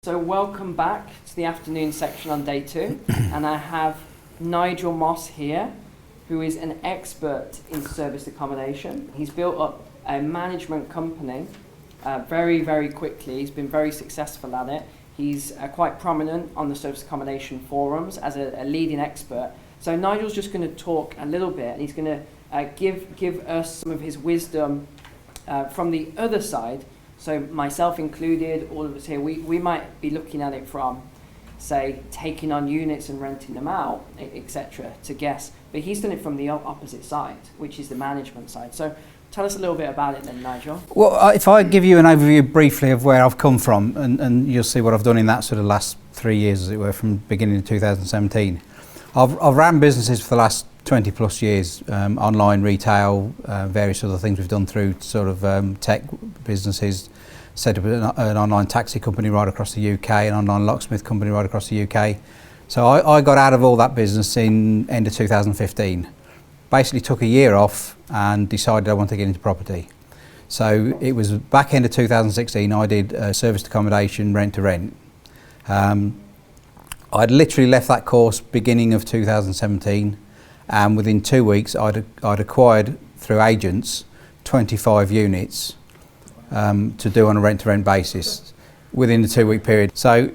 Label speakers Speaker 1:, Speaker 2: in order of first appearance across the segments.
Speaker 1: So welcome back to the afternoon section on day 2, and I have Nigel Moss here, who is an expert in serviced accommodation. He's built up a management company very, very quickly. He's been very successful at it. He's quite prominent on the serviced accommodation forums as a leading expert. So Nigel's just going to talk a little bit, and he's going to give us some of his wisdom from the other side. So myself included, all of us here, we might be looking at it from, say, taking on units and renting them out, etc., to guess. But he's done it from the opposite side, which is the management side. So tell us a little bit about it then, Nigel.
Speaker 2: Well, if I give you an overview briefly of where I've come from, and you'll see what I've done in that sort of last 3 years, as it were, from beginning of 2017. I've ran businesses for the last 20 plus years, online retail, various other things we've done through sort of tech businesses, set up an online taxi company right across the UK, an online locksmith company right across the UK. So I got out of all that business in end of 2015. Basically took a year off and decided I wanted to get into property. So it was back end of 2016 I did serviced accommodation, rent to rent. I'd literally left that course beginning of 2017. And within 2 weeks, I'd acquired through agents 25 units to do on a rent-to-rent basis within the 2 week period. So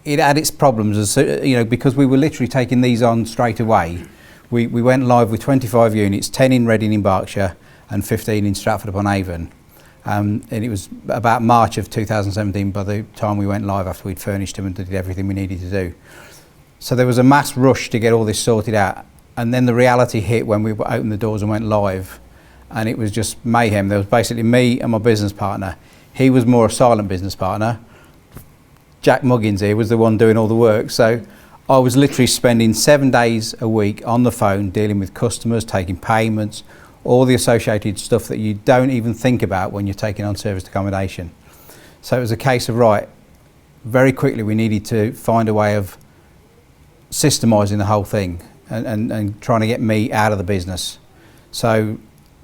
Speaker 2: it had its problems, because we were literally taking these on straight away. We went live with 25 units, 10 in Reading in Berkshire and 15 in Stratford-upon-Avon. And it was about March of 2017 by the time we went live, after we'd furnished them and did everything we needed to do. So there was a mass rush to get all this sorted out. And then the reality hit when we opened the doors and went live, and it was just mayhem. There was basically me and my business partner. He was more a silent business partner. Jack Muggins here was the one doing all the work. So I was literally spending 7 days a week on the phone dealing with customers, taking payments, all the associated stuff that you don't even think about when you're taking on serviced accommodation. So it was a case of, right, very quickly we needed to find a way of systemising the whole thing. And trying to get me out of the business. So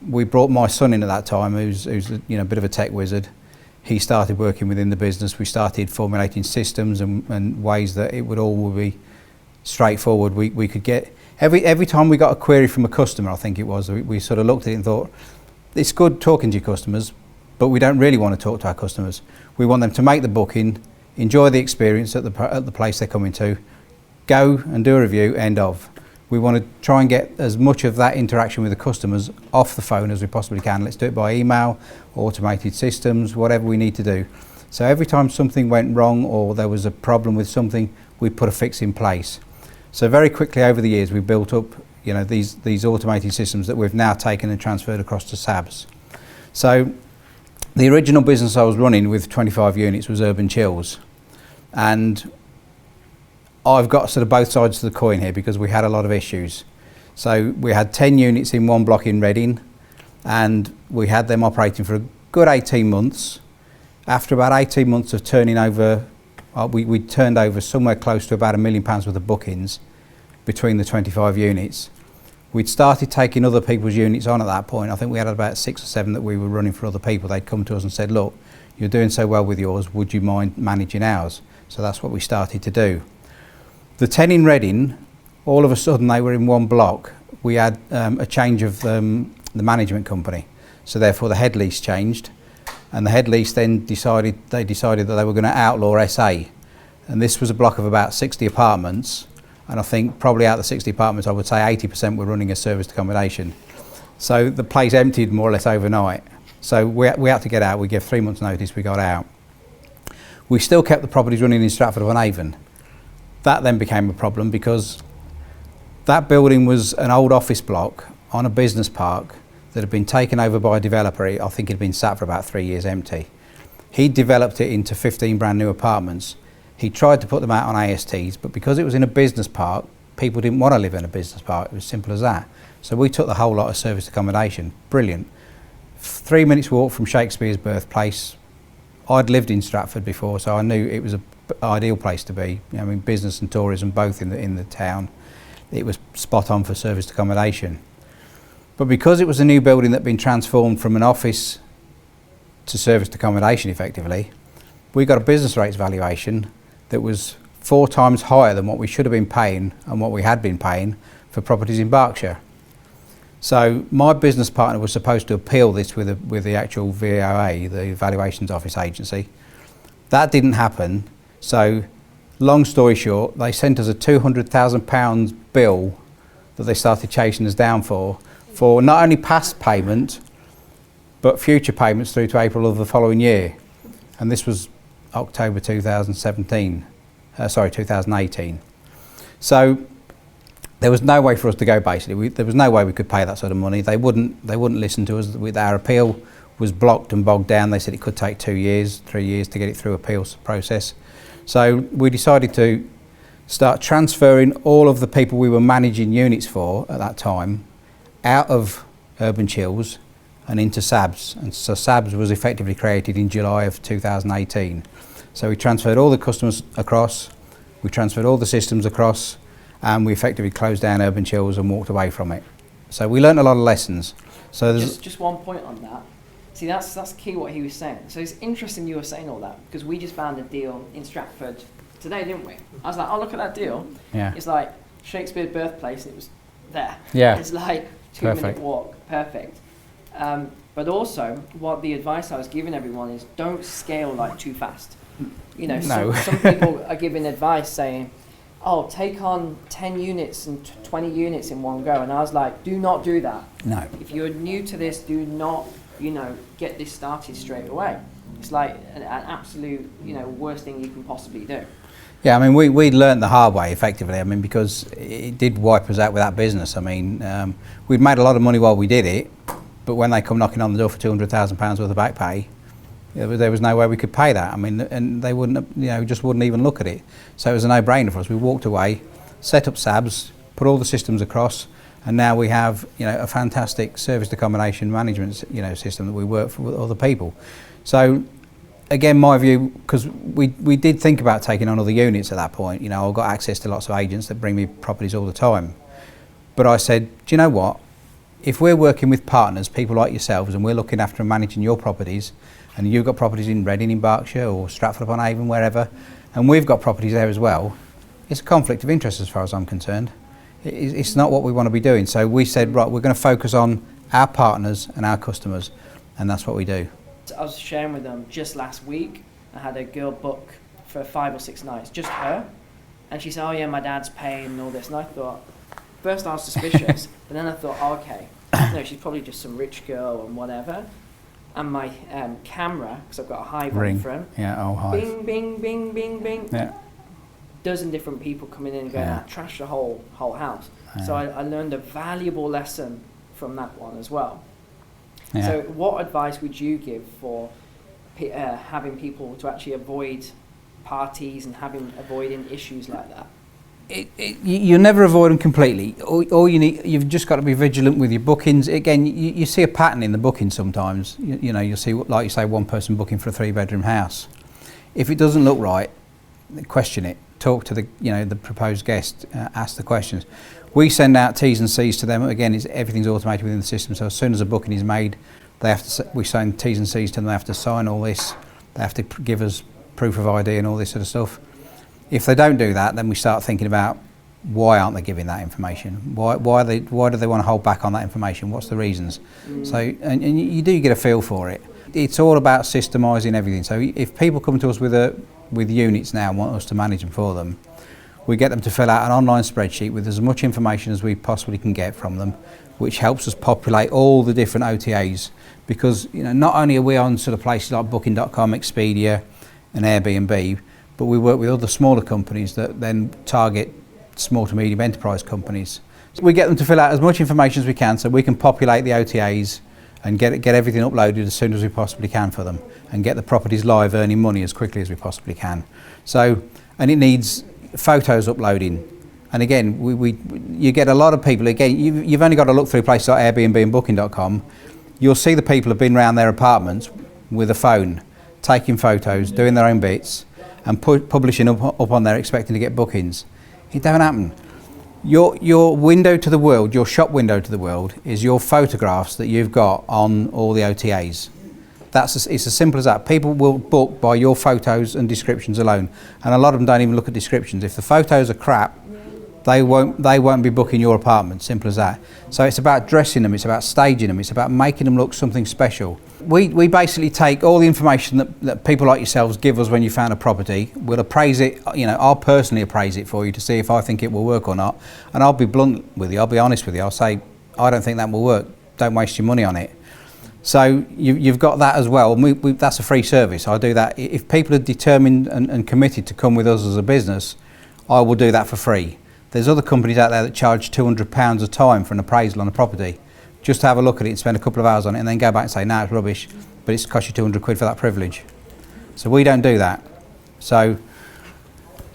Speaker 2: we brought my son in at that time, who's a bit of a tech wizard. He started working within the business. We started formulating systems and ways that it would all be straightforward. We could get, every time we got a query from a customer, I think it was, we sort of looked at it and thought, it's good talking to your customers, but we don't really want to talk to our customers. We want them to make the booking, enjoy the experience at the place they're coming to, go and do a review, end of. We want to try and get as much of that interaction with the customers off the phone as we possibly can. Let's do it by email, automated systems, whatever we need to do. So every time something went wrong or there was a problem with something, we put a fix in place. So very quickly over the years we built up these automated systems that we've now taken and transferred across to SABS. So the original business I was running with 25 units was Urban Chills, and I've got sort of both sides of the coin here because we had a lot of issues. So we had 10 units in one block in Reading, and we had them operating for a good 18 months. After about 18 months of turning over, we turned over somewhere close to about £1 million worth of bookings between the 25 units. We'd started taking other people's units on at that point. I think we had about 6 or 7 that we were running for other people. They'd come to us and said, look, you're doing so well with yours, would you mind managing ours? So that's what we started to do. The 10 in Reading, all of a sudden they were in one block. We had a change of the management company. So therefore the head lease changed, and the head lease then decided that they were going to outlaw SA. And this was a block of about 60 apartments. And I think probably out of the 60 apartments, I would say 80% were running a serviced accommodation. So the place emptied more or less overnight. So we had to get out. We gave 3 months notice, we got out. We still kept the properties running in Stratford-upon-Avon. That then became a problem because that building was an old office block on a business park that had been taken over by a developer. I think it had been sat for about 3 years empty. He developed it into 15 brand new apartments. He tried to put them out on ASTs, but because it was in a business park, people didn't want to live in a business park. It was simple as that. So we took the whole lot of serviced accommodation. Brilliant. 3 minutes walk from Shakespeare's birthplace. I'd lived in Stratford before, so I knew it was an ideal place to be. Business and tourism both in the town. It was spot on for serviced accommodation. But because it was a new building that had been transformed from an office to serviced accommodation effectively, we got a business rates valuation that was 4 times higher than what we should have been paying and what we had been paying for properties in Berkshire. So my business partner was supposed to appeal this with the actual VOA, the Valuations Office Agency. That didn't happen. So long story short, they sent us a £200,000 bill that they started chasing us down for not only past payment, but future payments through to April of the following year. And this was October 2018. So there was no way for us to go, basically. There was no way we could pay that sort of money. They wouldn't listen to us. Our appeal was blocked and bogged down. They said it could take 2 years, 3 years to get it through appeals process. So we decided to start transferring all of the people we were managing units for at that time out of Urban Chills and into SABS. And so SABS was effectively created in July of 2018. So we transferred all the customers across, we transferred all the systems across, and we effectively closed down Urban Chills and walked away from it. So we learned a lot of lessons. So there's
Speaker 1: just one point on that. See, that's key what he was saying. So it's interesting you were saying all that, because we just found a deal in Stratford today, didn't we? I was like, oh, look at that deal.
Speaker 2: Yeah.
Speaker 1: It's like Shakespeare's birthplace, and it was there.
Speaker 2: Yeah.
Speaker 1: It's like 2-minute walk, perfect. But also, what the advice I was giving everyone is, don't scale like too fast. You know,
Speaker 2: no.
Speaker 1: some people are giving advice saying, oh, take on 10 units and 20 units in one go. And I was like, do not do that.
Speaker 2: No.
Speaker 1: If you're new to this, do not, get this started straight away. It's like an absolute, worst thing you can possibly do.
Speaker 2: Yeah, I mean, we learned the hard way, effectively. I mean, because it did wipe us out with that business. I mean, we'd made a lot of money while we did it, but when they come knocking on the door for £200,000 worth of back pay, there was no way we could pay that. I mean, and they wouldn't, just wouldn't even look at it. So it was a no-brainer for us. We walked away, set up SABS, put all the systems across, and now we have, a fantastic serviced accommodation management, system that we work for with other people. So, again, my view, because we did think about taking on other units at that point. I've got access to lots of agents that bring me properties all the time. But I said, do you know what? If we're working with partners, people like yourselves, and we're looking after and managing your properties, and you've got properties in Reading in Berkshire or Stratford-upon-Avon, wherever, and we've got properties there as well, it's a conflict of interest as far as I'm concerned. It's not what we want to be doing. So we said, right, we're going to focus on our partners and our customers, and that's what we do.
Speaker 1: I was sharing with them just last week. I had a girl book for 5 or 6 nights, just her, and she said, oh yeah, my dad's paying and all this, and I thought, first I was suspicious, but then I thought, oh, okay, she's probably just some rich girl and whatever. And my camera, because I've got a Hive on front,
Speaker 2: Hive.
Speaker 1: Bing, bing, bing, bing, bing.
Speaker 2: Yeah.
Speaker 1: Dozen different people coming in and going, trash the whole house. So I learned a valuable lesson from that one as well. Yeah. So what advice would you give for having people to actually avoid parties and avoiding issues like that?
Speaker 2: You never avoid them completely. All you need, you've just got to be vigilant with your bookings. Again, you see a pattern in the booking sometimes. You'll see, like you say, one person booking for a 3-bedroom house. If it doesn't look right, question it. Talk to the proposed guest. Ask the questions. We send out T's and C's to them. Again, everything's automated within the system. So as soon as a booking is made, we send T's and C's to them. They have to sign all this. They have to give us proof of ID and all this sort of stuff. If they don't do that, then we start thinking about why aren't they giving that information? Why do they want to hold back on that information? What's the reasons? So and you do get a feel for it. It's all about systemising everything. So if people come to us with units now and want us to manage them for them, we get them to fill out an online spreadsheet with as much information as we possibly can get from them, which helps us populate all the different OTAs. Because not only are we on sort of places like Booking.com, Expedia, and Airbnb, but we work with other smaller companies that then target small to medium enterprise companies. So we get them to fill out as much information as we can so we can populate the OTAs and get everything uploaded as soon as we possibly can for them and get the properties live earning money as quickly as we possibly can. So, and it needs photos uploading. And again, you get a lot of people, again, you've only got to look through places like Airbnb and Booking.com. You'll see the people have been around their apartments with a phone, taking photos, doing their own bits, and publishing up on there expecting to get bookings. It don't happen. Your window to the world, your shop window to the world, is your photographs that you've got on all the OTAs. It's as simple as that. People will book by your photos and descriptions alone, and a lot of them don't even look at descriptions. If the photos are crap, they won't be booking your apartment. Simple as that. So it's about dressing them, it's about staging them, it's about making them look something special. We basically take all the information that people like yourselves give us when you found a property. We'll appraise it, I'll personally appraise it for you to see if I think it will work or not. And I'll be blunt with you, I'll be honest with you. I'll say, I don't think that will work. Don't waste your money on it. So you've got that as well. And that's a free service. I do that. If people are determined and committed to come with us as a business, I will do that for free. There's other companies out there that charge £200 a time for an appraisal on a property, just to have a look at it and spend a couple of hours on it and then go back and say, no, it's rubbish, but it's cost you 200 quid for that privilege. So we don't do that. So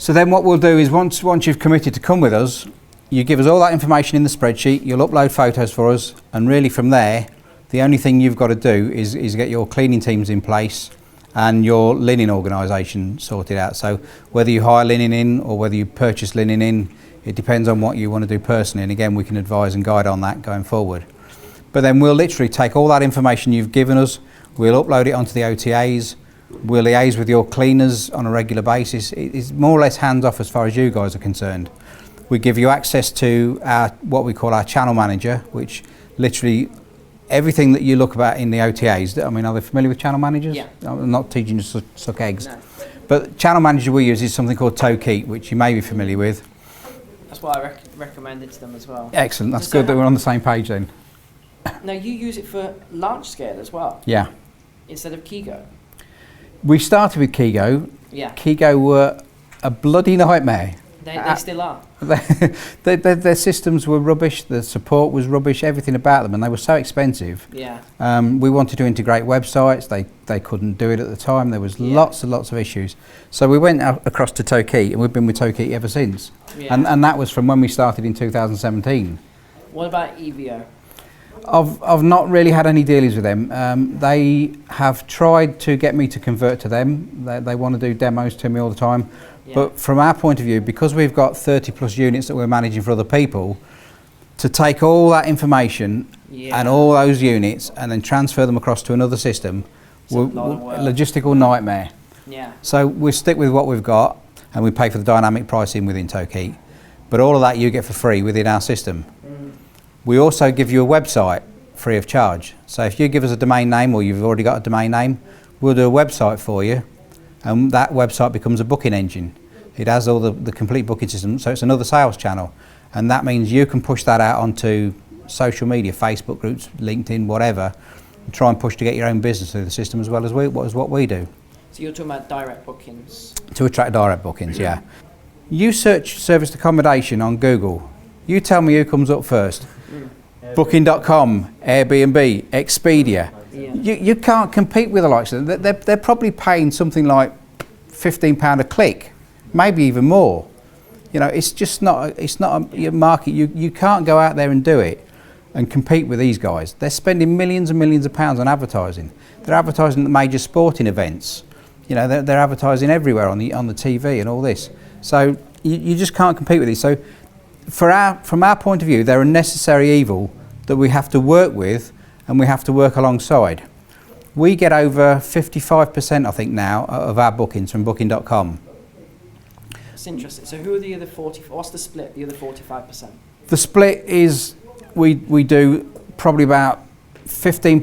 Speaker 2: then what we'll do is once you've committed to come with us, you give us all that information in the spreadsheet, you'll upload photos for us, and really from there, the only thing you've got to do is get your cleaning teams in place and your linen organisation sorted out. So whether you hire linen in or whether you purchase linen in, it depends on what you want to do personally, and again we can advise and guide on that going forward. But then we'll literally take all that information you've given us, we'll upload it onto the OTAs, we'll liaise with your cleaners on a regular basis. It's more or less hands off as far as you guys are concerned. We give you access to what we call our channel manager, which literally everything that you look about in the OTAs, I mean, are they familiar with channel managers?
Speaker 1: Yeah.
Speaker 2: I'm not teaching you to suck eggs.
Speaker 1: No.
Speaker 2: But channel manager we use is something called Tokeet, which you may be familiar with.
Speaker 1: That's why I recommended to them as well.
Speaker 2: Excellent, that's good that we're on the same page then.
Speaker 1: Now you use it for large scale as well?
Speaker 2: Yeah.
Speaker 1: Instead of Kigo?
Speaker 2: We started with Kigo.
Speaker 1: Yeah.
Speaker 2: Kigo were a bloody nightmare.
Speaker 1: They still are.
Speaker 2: Their systems were rubbish, the support was rubbish, everything about them, and they were so expensive.
Speaker 1: Yeah.
Speaker 2: We wanted to integrate websites, they couldn't do it at the time, there was lots and lots of issues. So we went across to Tokeet, and we've been with Tokeet ever since.
Speaker 1: Yeah.
Speaker 2: And that was from when we started in 2017.
Speaker 1: What about EVO?
Speaker 2: I've not really had any dealings with them. They have tried to get me to convert to them. They want to do demos to me all the time. Yeah. But from our point of view, because we've got 30 plus units that we're managing for other people, to take all that information and all those units and then transfer them across to another system, logistical nightmare.
Speaker 1: Yeah.
Speaker 2: So we stick with what we've got and we pay for the dynamic pricing within Tokeet. But all of that you get for free within our system. We also give you a website free of charge. So if you give us a domain name or you've already got a domain name, we'll do a website for you, and that website becomes a booking engine. It has all the complete booking system, so it's another sales channel. And that means you can push that out onto social media, Facebook groups, LinkedIn, whatever, and try and push to get your own business through the system as well as what we do.
Speaker 1: So you're talking about direct bookings?
Speaker 2: To attract direct bookings, yeah. You search serviced accommodation on Google. You tell me who comes up first. Booking.com, Airbnb, Expedia.
Speaker 1: Yeah.
Speaker 2: You can't compete with the likes of them. They're probably paying something like £15 a click, maybe even more. It's just not a market. You can't go out there and do it and compete with these guys. They're spending millions and millions of pounds on advertising. They're advertising at major sporting events. They're advertising everywhere on the TV and all this. So you just can't compete with these. So from our point of view, they're a necessary evil that we have to work with and we have to work alongside. We get over 55%, I think now, of our bookings from Booking.com.
Speaker 1: It's interesting. So who are the other 40? What's the split? The other 45%?
Speaker 2: The split is we do probably about 15%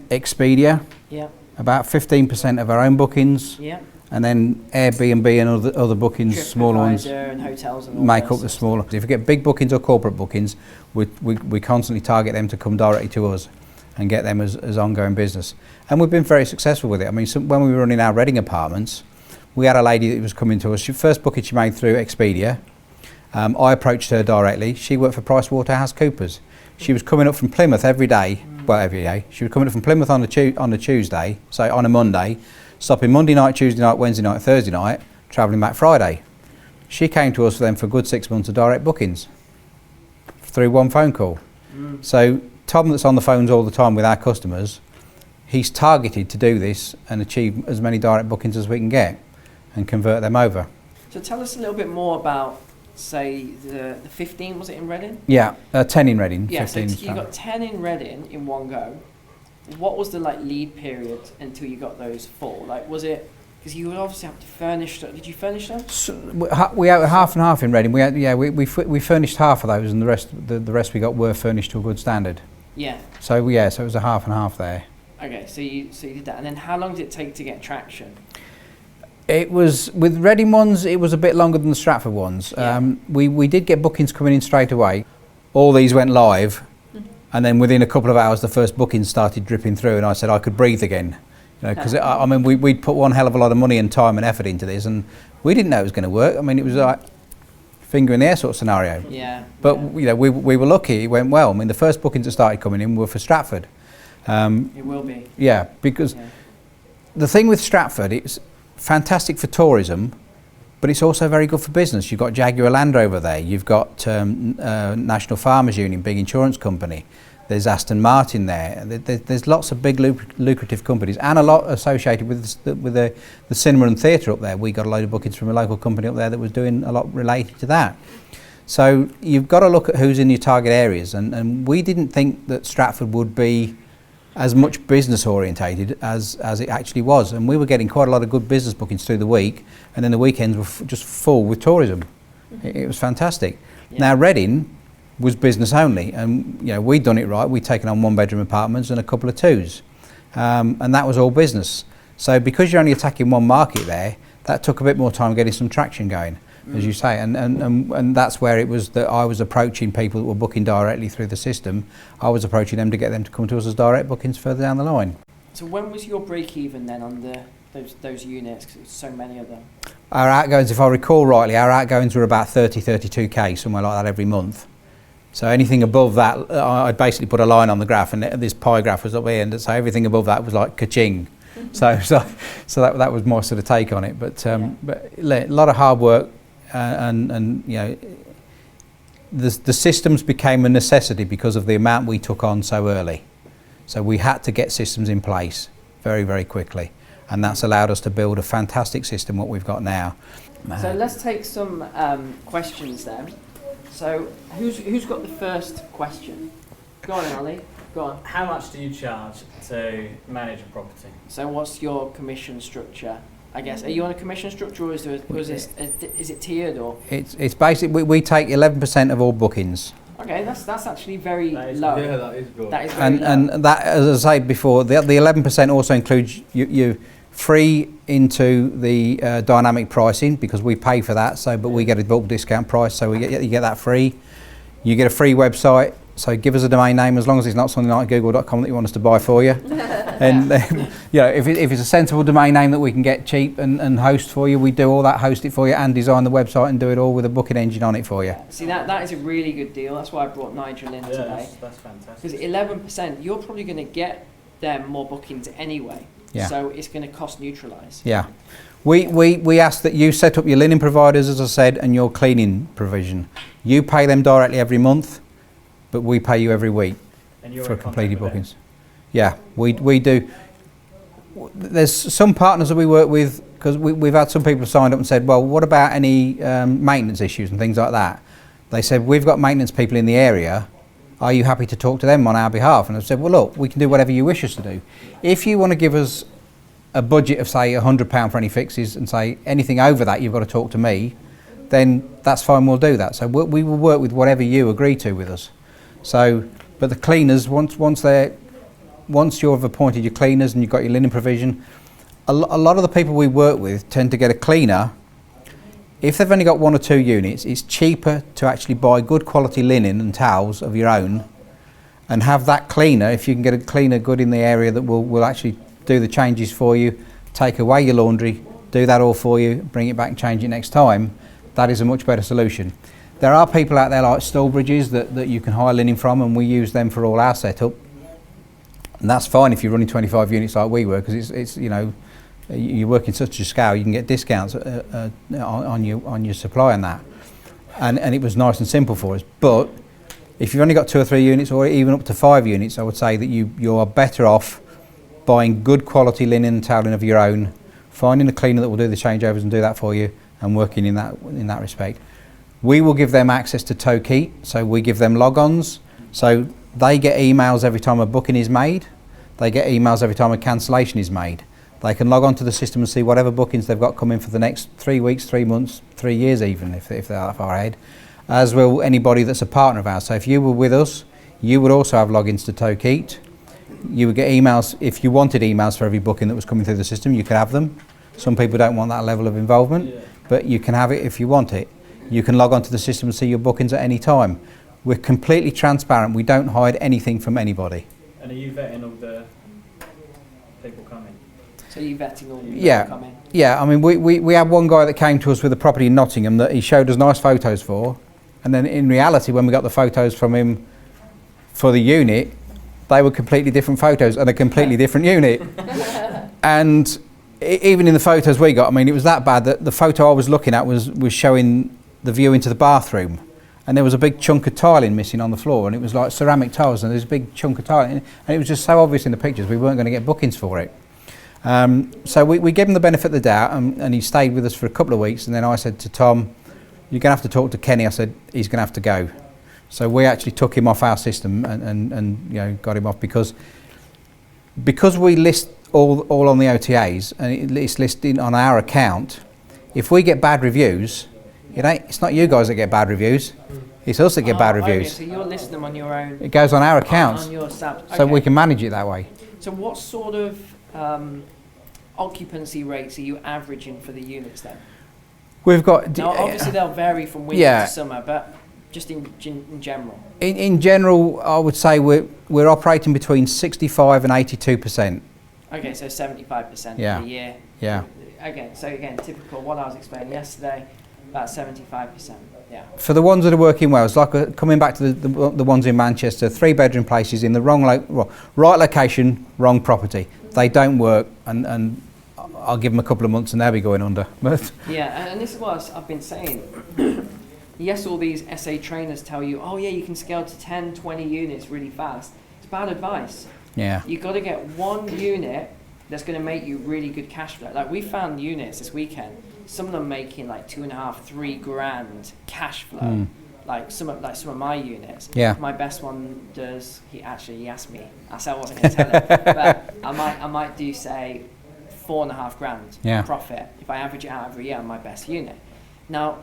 Speaker 2: Expedia.
Speaker 1: Yeah.
Speaker 2: About 15% of our own bookings.
Speaker 1: Yeah.
Speaker 2: And then Airbnb and other bookings, smaller ones,
Speaker 1: and hotels and all
Speaker 2: make up the smaller. If you get big bookings or corporate bookings, we constantly target them to come directly to us and get them as ongoing business. And we've been very successful with it. I mean, when we were running our Reading apartments, we had a lady that was coming to us. First booking she made through Expedia. I approached her directly. She worked for PricewaterhouseCoopers. She was coming up from Plymouth every day. Well, every day. She was coming up from Plymouth on a Tuesday, so on a Monday, stopping Monday night, Tuesday night, Wednesday night, Thursday night, travelling back Friday. She came to us then for a good 6 months of direct bookings through one phone call. So Tom, that's on the phones all the time with our customers, he's targeted to do this and achieve as many direct bookings as we can get and convert them over.
Speaker 1: So tell us a little bit more about, say, the 15, was it in Reading?
Speaker 2: Yeah, 10 in Reading.
Speaker 1: Yeah,
Speaker 2: 15
Speaker 1: so you got 10 in Reading in one go. what was the like lead period until you got those full? Like, was it, because you would obviously have to furnish them. Did you furnish them?
Speaker 2: So we had half and half in Reading. We furnished half of those, and the rest we got were furnished to a good standard.
Speaker 1: Yeah.
Speaker 2: So so it was a half and half there.
Speaker 1: Okay, so you did that, and then how long did it take to get traction?
Speaker 2: It was, with Reading ones, it was a bit longer than the Stratford ones.
Speaker 1: Yeah.
Speaker 2: We did get bookings coming in straight away. All these went live, and then within a couple of hours the first bookings started dripping through, and I said I could breathe again. You know, because I mean we'd put one hell of a lot of money and time and effort into this, and we didn't know it was going to work. I mean, it was like finger in the air sort of scenario.
Speaker 1: Yeah.
Speaker 2: But you know, we were lucky. It went well. I mean, the first bookings that started coming in were for Stratford.
Speaker 1: It will be.
Speaker 2: Yeah, because the thing with Stratford, it's fantastic for tourism, but it's also very good for business. You've got Jaguar Land Rover there. You've got National Farmers Union, big insurance company. There's Aston Martin there. There's lots of big lucrative companies, and a lot associated with the cinema and theatre up there. We got a load of bookings from a local company up there that was doing a lot related to that. So you've got to look at who's in your target areas, and we didn't think that Stratford would be as much business orientated as it actually was, and we were getting quite a lot of good business bookings through the week, and then the weekends were just full with tourism. It was fantastic. Now Reading was business only, and you know, we'd done it right. We'd taken on 1-bedroom apartments and a couple of 2s, and that was all business. So because you're only attacking one market there, that took a bit more time getting some traction going, as you say, and that's where it was that I was approaching people that were booking directly through the system. I was approaching them to get them to come to us as direct bookings further down the line.
Speaker 1: So when was your break even then on those units, because there's so many of them?
Speaker 2: Our outgoings, if I recall rightly, our outgoings were about 32k, somewhere like that every month. So anything above that, I basically put a line on the graph, and this pie graph was up here, and so everything above that was like ka-ching. so that was my sort of take on it. But a lot of hard work, and you know, the systems became a necessity because of the amount we took on so early. So we had to get systems in place very, very quickly, and that's allowed us to build a fantastic system, what we've got now.
Speaker 1: So let's take some questions then. So who's got the first question? Go on, Ali. Go on.
Speaker 3: How much do you charge to manage a property?
Speaker 1: So what's your commission structure? I guess, are you on a commission structure, or is it tiered, or?
Speaker 2: It's basically we take 11% of all bookings.
Speaker 1: Okay, that's actually very low.
Speaker 4: Yeah, that is good.
Speaker 1: That is very low.
Speaker 2: And that, as I say before, the 11% also includes you free into the dynamic pricing, because we pay for that. So, but we get a bulk discount price, so you get that free. You get a free website. So give us a domain name, as long as it's not something like google.com that you want us to buy for you. And you know, if it's a sensible domain name that we can get cheap and host for you, we do all that, host it for you, and design the website and do it all with a booking engine on it for you.
Speaker 1: See, that is a really good deal. That's why I brought Nigel in today.
Speaker 3: That's fantastic.
Speaker 1: Because 11%, you're probably going to get them more bookings anyway.
Speaker 2: Yeah.
Speaker 1: So it's going to cost neutralise.
Speaker 2: Yeah. We ask that you set up your linen providers, as I said, and your cleaning provision. You pay them directly every month, but we pay you every week for completed bookings. Yeah, we do. There's some partners that we work with, because we've had some people signed up and said, well, what about any maintenance issues and things like that? They said, we've got maintenance people in the area. Are you happy to talk to them on our behalf? And I said, well, look, we can do whatever you wish us to do. If you want to give us a budget of, say, £100 for any fixes, and say anything over that you've got to talk to me, then that's fine, we'll do that. So we will work with whatever you agree to with us. So, but the cleaners, once you've appointed your cleaners and you've got your linen provision, a lot of the people we work with tend to get a cleaner. If they've only got 1 or 2 units, it's cheaper to actually buy good quality linen and towels of your own, and have that cleaner. If you can get a cleaner good in the area that will actually do the changes for you, take away your laundry, do that all for you, bring it back and change it next time, that is a much better solution. There are people out there like Stallbridges that you can hire linen from, and we use them for all our setup. And that's fine if you're running 25 units like we were, because it's you know, you work in such a scale, you can get discounts on your supply and that. And it was nice and simple for us. But if you've only got 2 or 3 units, or even up to 5 units, I would say that you are better off buying good quality linen and toweling of your own, finding a cleaner that will do the changeovers and do that for you, and working in that respect. We will give them access to Tokeet, so we give them logons, so they get emails every time a booking is made. They get emails every time a cancellation is made. They can log onto the system and see whatever bookings they've got coming for the next 3 weeks, 3 months, 3 years even, if they're that far ahead, as will anybody that's a partner of ours. So if you were with us, you would also have logins to Tokeet. You would get emails, if you wanted emails for every booking that was coming through the system, you could have them. Some people don't want that level of involvement, but you can have it if you want it. You can log onto the system and see your bookings at any time. We're completely transparent. We don't hide anything from anybody.
Speaker 3: And are you vetting all the people coming?
Speaker 1: So you're vetting all the people
Speaker 2: Yeah.
Speaker 1: coming?
Speaker 2: Yeah, I mean, we had one guy that came to us with a property in Nottingham that he showed us nice photos for, and then in reality, when we got the photos from him for the unit, they were completely different photos and a completely different unit. And even in the photos we got, I mean, it was that bad that the photo I was looking at was showing the view into the bathroom, and there was a big chunk of tiling missing on the floor, and it was like ceramic tiles, and there's a big chunk of tiling, and it was just so obvious in the pictures we weren't going to get bookings for it. So we gave him the benefit of the doubt, and he stayed with us for a couple of weeks, and then I said to Tom, you're going to have to talk to Kenny. I said, he's going to have to go. So we actually took him off our system and you know, got him off because we list all on the OTAs, and it's listed on our account. If we get bad reviews, it's not you guys that get bad reviews, it's us that get bad reviews.
Speaker 1: Okay, so you're listing them on your own.
Speaker 2: It goes on our accounts,
Speaker 1: On your SABS.
Speaker 2: so
Speaker 1: Okay.
Speaker 2: we can manage it that way.
Speaker 1: So what sort of occupancy rates are you averaging for the units then?
Speaker 2: We've got
Speaker 1: Now, obviously they'll vary from winter
Speaker 2: Yeah.
Speaker 1: to summer, but just in general.
Speaker 2: in general, I would say we're operating between 65 and 82%.
Speaker 1: Okay, so 75%
Speaker 2: Yeah.
Speaker 1: for the year.
Speaker 2: Yeah.
Speaker 1: Okay, so again, typical what I was explaining yesterday, about 75%. Yeah.
Speaker 2: For the ones that are working well, it's like coming back to the ones in Manchester, 3-bedroom places in the right location, wrong property. They don't work, and I'll give them a couple of months and they'll be going under. But
Speaker 1: Yeah, and this is what I've been saying. Yes, all these SA trainers tell you, oh yeah, you can scale to 10, 20 units really fast. It's bad advice.
Speaker 2: yeah,
Speaker 1: You've got to get one unit that's going to make you really good cash flow. Like we found units this weekend, some of them making like 2.5, 3 grand cash flow. Like some of my units.
Speaker 2: Yeah.
Speaker 1: My best one does. He asked me. I said I wasn't going to tell him, but I might do say 4.5 grand
Speaker 2: Yeah.
Speaker 1: profit if I average it out every year on my best unit. Now,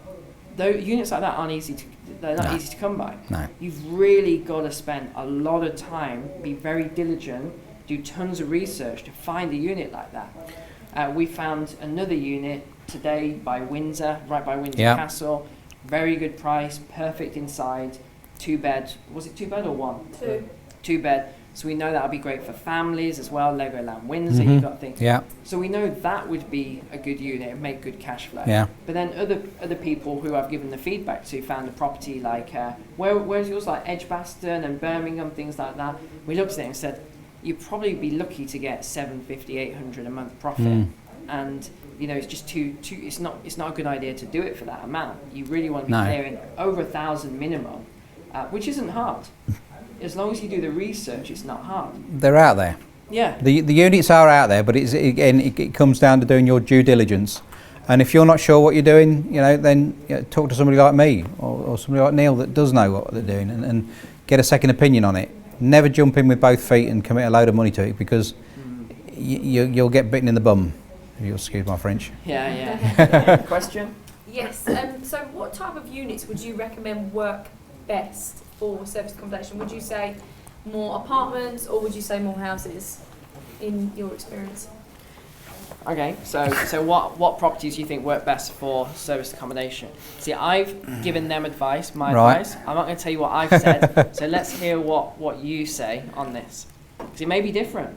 Speaker 1: though units like that aren't easy to. They're not
Speaker 2: No.
Speaker 1: easy to come by.
Speaker 2: no,
Speaker 1: You've really got to spend a lot of time, be very diligent, do tons of research to find a unit like that. We found another unit today by Windsor, right by Windsor
Speaker 2: Yeah.
Speaker 1: Castle. Very good price, perfect inside, 2-bed. Was it 2-bed or 1?
Speaker 4: 2.
Speaker 1: 2-bed. So we know that'll be great for families as well. Legoland Windsor, you've got things.
Speaker 2: yeah,
Speaker 1: So we know that would be a good unit and make good cash flow.
Speaker 2: yeah,
Speaker 1: But then other people who I've given the feedback to found a property like, where's yours, like Edgbaston and Birmingham, things like that. We looked at it and said, you'd probably be lucky to get 750, 800 a month profit. And, you know, it's just it's not a good idea to do it for that amount. You really want to be
Speaker 2: No.
Speaker 1: clearing over 1,000 minimum, which isn't hard. As long as you do the research, it's not hard.
Speaker 2: they're out there.
Speaker 1: Yeah.
Speaker 2: The units are out there, but it comes down to doing your due diligence. And if you're not sure what you're doing, you know, then talk to somebody like me or somebody like Neil that does know what they're doing, and get a second opinion on it. Never jump in with both feet and commit a load of money to it, because you'll get bitten in the bum, if you'll excuse my French.
Speaker 1: Yeah. Question?
Speaker 4: Yes. So what type of units would you recommend work best for serviced accommodation? Would you say more apartments, or would you say more houses in your experience?
Speaker 1: Okay, so what properties do you think work best for serviced accommodation? See, I've given them advice, my
Speaker 2: Right.
Speaker 1: advice. I'm not going to tell you what I've said, so let's hear what you say on this. Because it may be different.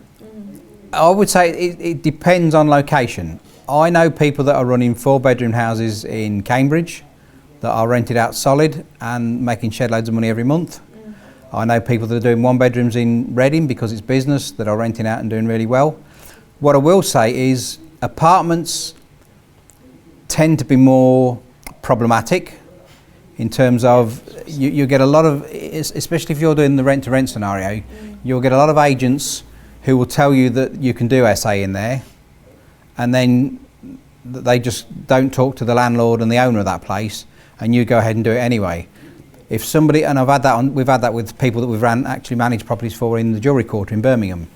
Speaker 2: I would say it depends on location. I know people that are running 4-bedroom houses in Cambridge that are rented out solid and making shed loads of money every month. I know people that are doing 1-bedrooms in Reading because it's business, that are renting out and doing really well. What I will say is apartments tend to be more problematic in terms of you get a lot of, especially if you're doing the rent-to-rent scenario, you'll get a lot of agents who will tell you that you can do SA in there, and then they just don't talk to the landlord and the owner of that place, and you go ahead and do it anyway. If somebody, and we've had that with people that we've actually managed properties for in the Jewellery Quarter in Birmingham,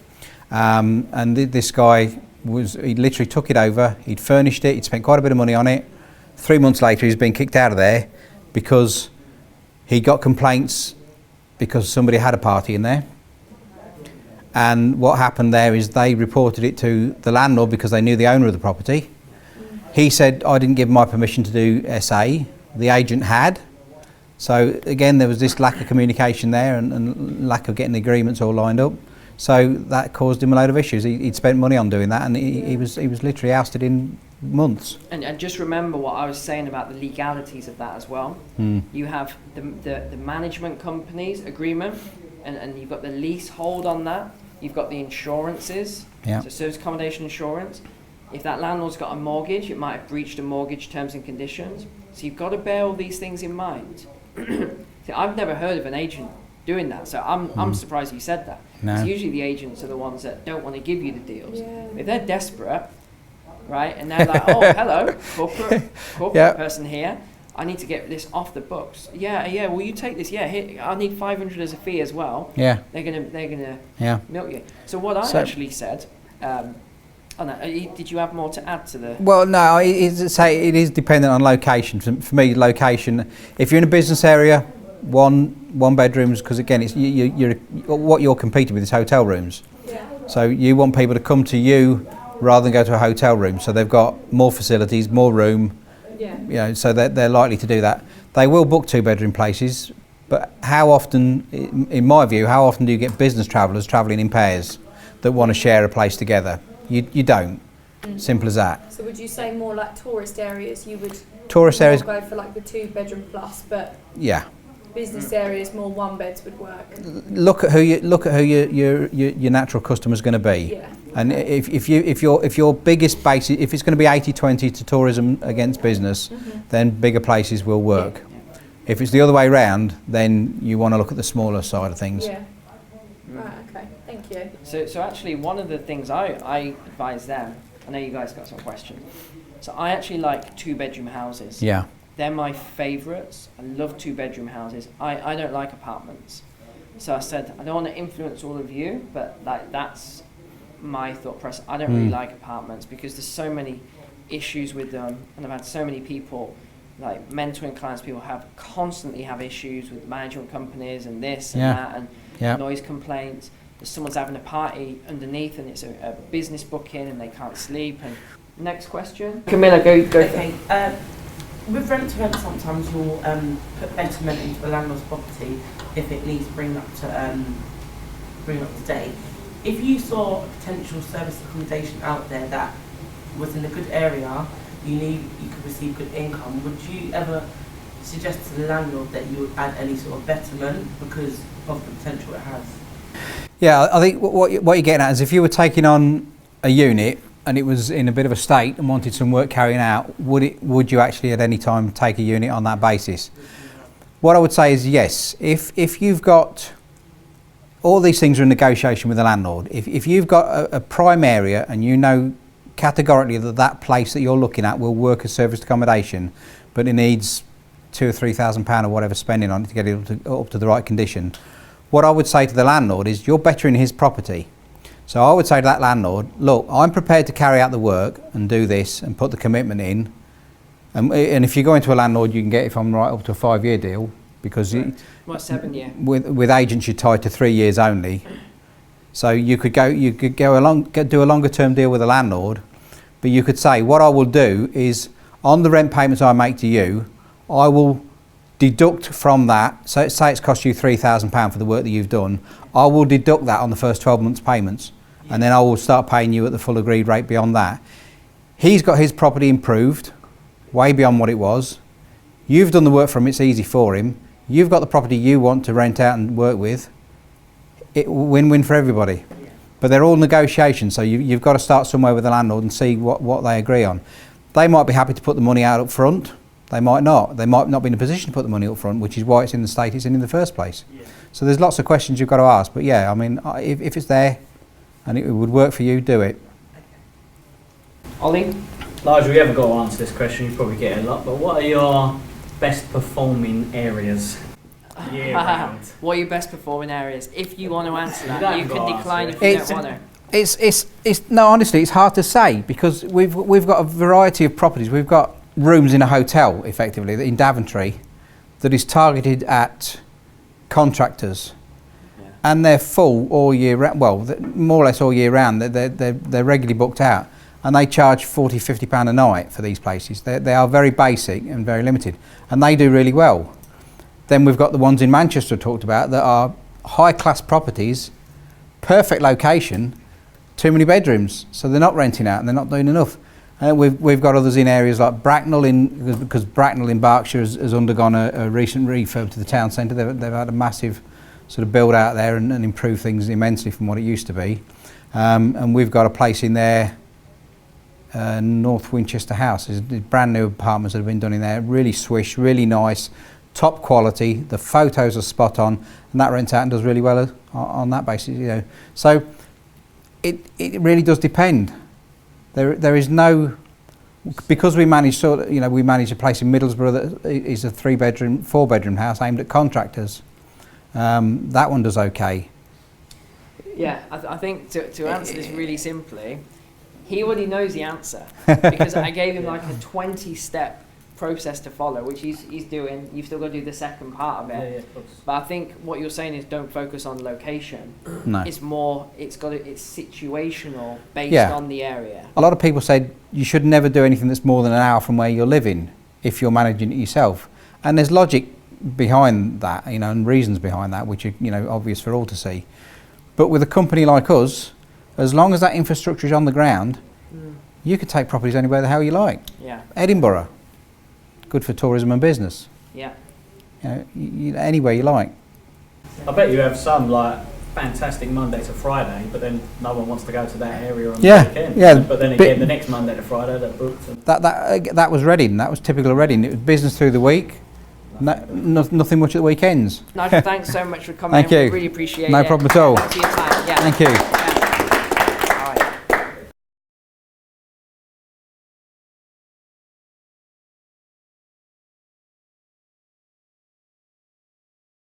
Speaker 2: This guy he literally took it over, he'd furnished it, he'd spent quite a bit of money on it. 3 months later he's been kicked out of there because he got complaints because somebody had a party in there. And what happened there is they reported it to the landlord because they knew the owner of the property. He said, I didn't give my permission to do SA. The agent had. So again, there was this lack of communication there and lack of getting the agreements all lined up. So that caused him a load of issues. He'd spent money on doing that, and he was literally ousted in months.
Speaker 1: And just remember what I was saying about the legalities of that as well. You have the management company's agreement, and you've got the leasehold on that. You've got the insurances, so service accommodation insurance. If that landlord's got a mortgage, it might have breached a mortgage terms and conditions. So you've got to bear all these things in mind. See, I've never heard of an agent doing that, so I'm surprised you said that.
Speaker 2: No.
Speaker 1: Because usually the agents are the ones that don't want to give you the deals. If they're desperate, right, and they're like, oh, hello, corporate person here, I need to get this off the books. Yeah, will you take this? Yeah, here, I need 500 as a fee as well.
Speaker 2: Yeah.
Speaker 1: They're gonna milk you. So what I actually said, did you have more to add to the? Well, no,
Speaker 2: it is dependent on location. For me, location. If you're in a business area, one bedrooms, because again, it's what you're competing with is hotel rooms.
Speaker 4: Yeah.
Speaker 2: So you want people to come to you rather than go to a hotel room. So they've got more facilities, more room.
Speaker 4: Yeah.
Speaker 2: So they're likely to do that. They will book 2-bedroom places, but how often, in my view, how often do you get business travellers travelling in pairs that want to share a place together? You don't. Simple as that.
Speaker 4: So would you say more like tourist areas? You would
Speaker 2: tourist areas
Speaker 4: go for like the 2-bedroom plus, but business areas more 1-beds would work.
Speaker 2: Look at who your natural customer's going to be.
Speaker 4: Yeah.
Speaker 2: And if your biggest base, if it's going to be 80-20 to tourism against business, then bigger places will work.
Speaker 1: Yeah.
Speaker 2: If it's the other way round, then you want to look at the smaller side of things.
Speaker 4: Yeah. Right. Okay. Thank you.
Speaker 1: So actually, one of the things I advise them, I know you guys got some questions. So I actually like 2-bedroom houses.
Speaker 2: Yeah.
Speaker 1: They're my favourites. I love 2-bedroom houses. I don't like apartments. So I said, I don't want to influence all of you, but that's my thought process. I don't really like apartments because there's so many issues with them, and I've had so many people, like mentoring clients, people constantly have issues with management companies and this and that and noise complaints. Someone's having a party underneath and it's a business booking and they can't sleep. And next question, Camilla, go.
Speaker 5: Okay. With rent to rent, sometimes you'll put betterment into the landlord's property if it needs bring up to date. If you saw a potential service accommodation out there that was in a good area, you knew you could receive good income, would you ever suggest to the landlord that you would add any sort of betterment because of the potential it has?
Speaker 2: Yeah, I think what you're getting at is if you were taking on a unit and it was in a bit of a state and wanted some work carrying out, would you actually at any time take a unit on that basis? What I would say is yes. If you've got all these things are in negotiation with the landlord. If you've got a prime area and you know categorically that place that you're looking at will work as serviced accommodation, but it needs £2,000 or £3,000 or whatever spending on it to get it up to the right condition, what I would say to the landlord is you're bettering his property. So I would say to that landlord, look, I'm prepared to carry out the work and do this and put the commitment in. And if you go into a landlord, you can get, if I'm right, up to a 5-year deal because
Speaker 1: Well, 7 year.
Speaker 2: With agents you're tied to 3 years only. So you could do a longer term deal with a landlord, but you could say what I will do is on the rent payments I make to you, I will deduct from that. So say it's cost you £3,000 for the work that you've done. I will deduct that on the first 12 months payments, and then I will start paying you at the full agreed rate beyond that. He's got his property improved way beyond what it was. You've done the work for him, it's easy for him. You've got the property you want to rent out and work with. Win-win for everybody. But they're all negotiations, so you've got to start somewhere with the landlord and see what they agree on. They might be happy to put the money out up front. They might not. They might not be in a position to put the money up front, which is why it's in the state it's in the first place. Yeah. So there's lots of questions you've got to ask. But yeah, I mean, if it's there and it would work for you, do it.
Speaker 1: Ollie?
Speaker 3: Nigel, you haven't got to answer this question, you probably get it a lot, but what are your best performing areas year round?
Speaker 1: What are your best performing areas? If you want to answer that, you can decline if you don't want to.
Speaker 2: It's no, honestly, it's hard to say because we've got a variety of properties. We've got rooms in a hotel, effectively, in Daventry, that is targeted at contractors, and they're full all year round. Well, more or less all year round. They're regularly booked out, and they charge £40–50 a night for these places. They are very basic and very limited, and they do really well. Then we've got the ones in Manchester I talked about that are high class properties, perfect location, too many bedrooms, so they're not renting out and they're not doing enough. We've got others in areas like Bracknell, because Bracknell in Berkshire has undergone a recent refurb to the town centre. They've had a massive sort of build out there and improved things immensely from what it used to be. And we've got a place in there, North Winchester House. There's brand new apartments that have been done in there, really swish, really nice, top quality. The photos are spot on, and that rents out and does really well on that basis. You know, so it really does depend. There is no, because we manage we manage a place in Middlesbrough that is a 3-bedroom, 4-bedroom house aimed at contractors. That one does okay.
Speaker 1: Yeah, I think to answer this really simply, he already knows the answer because I gave him like a 20-step process to follow, which he's doing. You've still got to do the second part of it.
Speaker 3: Yeah, of course.
Speaker 1: But I think what you're saying is don't focus on location.
Speaker 2: No.
Speaker 1: It's situational based on the area.
Speaker 2: A lot of people said you should never do anything that's more than an hour from where you're living if you're managing it yourself. And there's logic behind that, and reasons behind that, which are, obvious for all to see. But with a company like us, as long as that infrastructure is on the ground, you could take properties anywhere the hell you like.
Speaker 1: Yeah.
Speaker 2: Edinburgh, good for tourism and business.
Speaker 1: Yeah.
Speaker 2: Anywhere you like.
Speaker 3: I bet you have some like fantastic Monday to Friday, but then no one wants to go to that area on the weekend.
Speaker 2: Yeah.
Speaker 3: But then again, the next Monday to Friday, they're booked. And
Speaker 2: That was Reading. That was typical of Reading. It was business through the week. Nothing much at the weekends.
Speaker 1: Nigel, thanks so much for coming.
Speaker 2: Thank you.
Speaker 1: Really appreciate it.
Speaker 2: No problem at all.
Speaker 1: Thanks for your time. Yeah.
Speaker 2: Thank you.